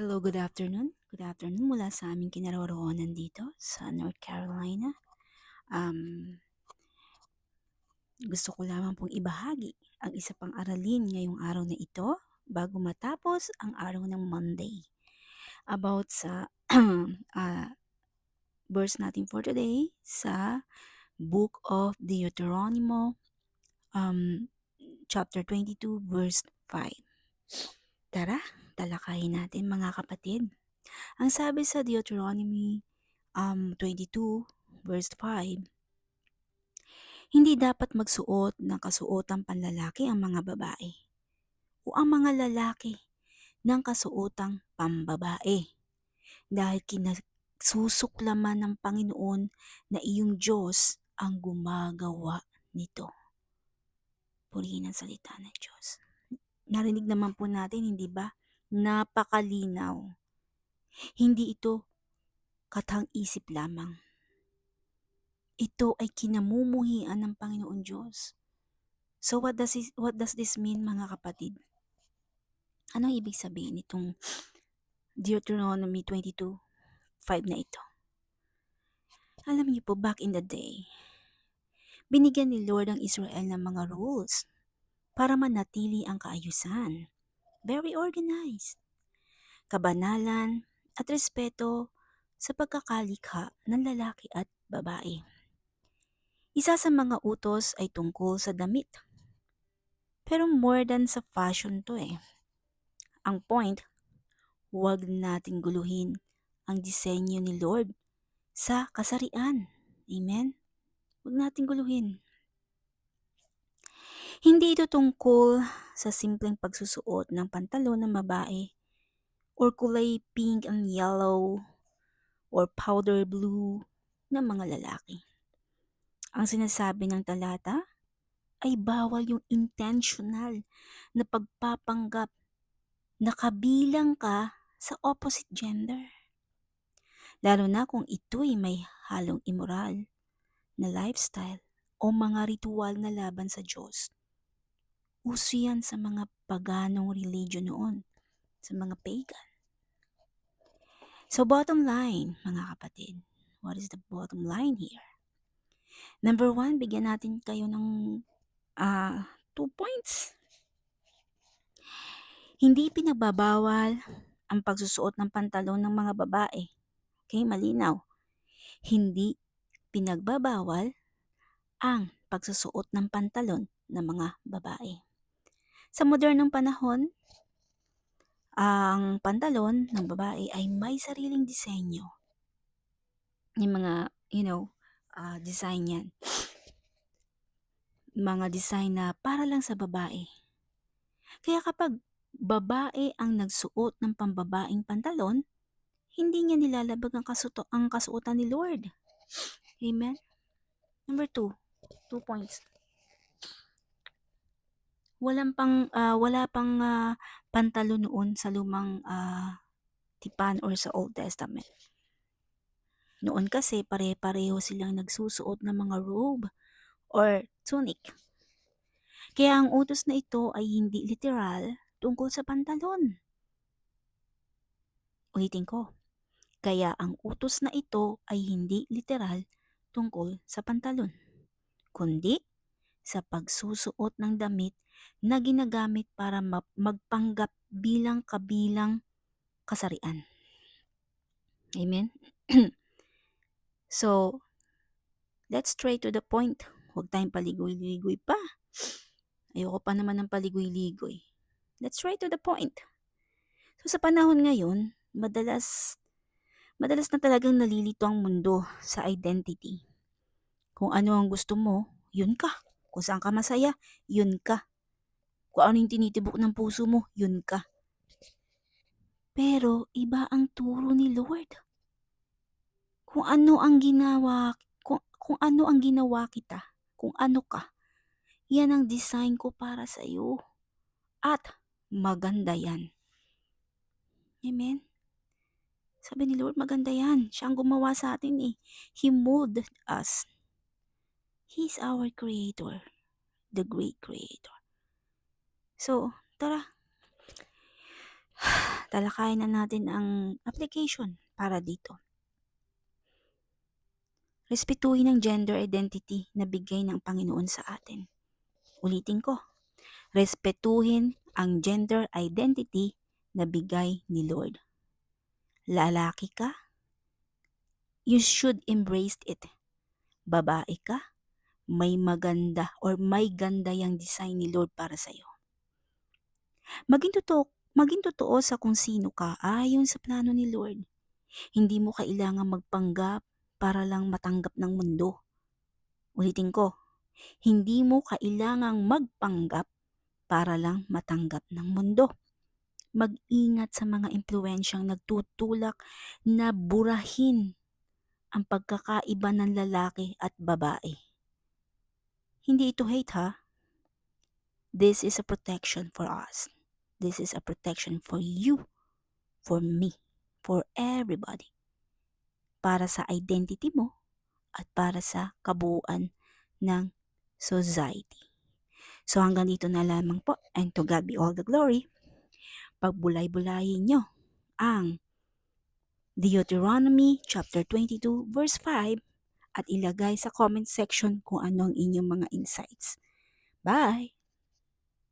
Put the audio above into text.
Hello, good afternoon. Good afternoon mula sa aming kinaroroonan dito sa North Carolina. Gusto ko lamang pong ibahagi ang isa pang aralin ngayong araw na ito bago matapos ang araw ng Monday. About sa verse natin for today sa Book of Deuteronomy, chapter 22, verse 5. Tara, talakayin natin mga kapatid. Ang sabi sa Deuteronomy 22 verse 5, hindi dapat magsuot ng kasuotang panlalaki ang mga babae o ang mga lalaki ng kasuotang pambabae dahil kinasusuklaman ng Panginoon na iyong Diyos ang gumagawa nito. Purihin ang salita ng Diyos. Narinig naman po natin, hindi ba? Napakalinaw. Hindi ito katang-isip lamang. Ito ay kinamumuhian ng Panginoon Diyos. So what does this mean mga kapatid? Anong ibig sabihin itong Deuteronomy 22:5 na ito? Alam niyo po, back in the day, binigyan ni Lord ang Israel ng mga rules para manatili ang kaayusan. Very organized. Kabanalan at respeto sa pagkakalikha ng lalaki at babae. Isa sa mga utos ay tungkol sa damit. Pero more than sa fashion to eh. Ang point, huwag nating guluhin ang disenyo ni Lord sa kasarian. Amen? Huwag nating guluhin. Hindi ito tungkol sa simpleng pagsusuot ng pantalon ng babae or kulay pink and yellow or powder blue ng mga lalaki. Ang sinasabi ng talata ay bawal yung intentional na pagpapanggap na kabilang ka sa opposite gender. Lalo na kung ito'y may halong immoral na lifestyle o mga ritual na laban sa Diyos. Uso yan sa mga paganong religion noon, sa mga pagan. So bottom line, mga kapatid, what is the bottom line here? Number 1, bigyan natin kayo ng 2 points. Hindi pinagbabawal ang pagsusuot ng pantalon ng mga babae. Okay, malinaw. Hindi pinagbabawal ang pagsusuot ng pantalon ng mga babae. Sa modernong panahon, ang pantalon ng babae ay may sariling disenyo. Yung mga, design yan. Mga design na para lang sa babae. Kaya kapag babae ang nagsuot ng pambabaeng pantalon, hindi niya nilalabag ang kasuotan ni Lord. Amen? Number 2 points. Wala pang pantalon noon sa lumang tipan or sa Old Testament. Noon kasi pare-pareho silang nagsusuot ng mga robe or tunic. Kaya ang utos na ito ay hindi literal tungkol sa pantalon. Ulitin ko. Kaya ang utos na ito ay hindi literal tungkol sa pantalon, kundi sa pagsusuot ng damit na ginagamit para magpanggap bilang kabilang kasarian. Amen? So, let's straight to the point. Huwag tayong paligoy-ligoy pa. Ayoko pa naman ng paligoy-ligoy. Let's straight to the point. So, sa panahon ngayon, madalas na talagang nalilito ang mundo sa identity. Kung ano ang gusto mo, yun ka. Kung saan ka masaya, yun ka. Kung ano yung tinitibok ng puso mo, yun ka. Pero iba ang turo ni Lord. Kung ano ang ginawa kita, kung ano ka, yan ang design ko para sa iyo. At maganda yan. Amen? Sabi ni Lord, maganda yan. Siya ang gumawa sa atin eh. He molded us. He's our creator. The great creator. So, tara. talakayin na natin ang application para dito. Respetuhin ang gender identity na bigay ng Panginoon sa atin. Ulitin ko, respetuhin ang gender identity na bigay ni Lord. Lalaki ka, you should embrace it. Babae ka, may maganda or may ganda yung design ni Lord para sa'yo. Maging totoo sa kung sino ka ayon sa plano ni Lord. Hindi mo kailangang magpanggap para lang matanggap ng mundo. Ulitin ko, hindi mo kailangang magpanggap para lang matanggap ng mundo. Mag-ingat sa mga impluensyang nagtutulak na burahin ang pagkakaiba ng lalaki at babae. Hindi ito hate ha. This is a protection for us. This is a protection for you, for me, for everybody. Para sa identity mo at para sa kabuuan ng society. So hanggang dito na lamang po, and to God be all the glory. Pagbulay-bulayin nyo ang Deuteronomy chapter 22 verse 5 at ilagay sa comment section kung ano ang inyong mga insights. Bye!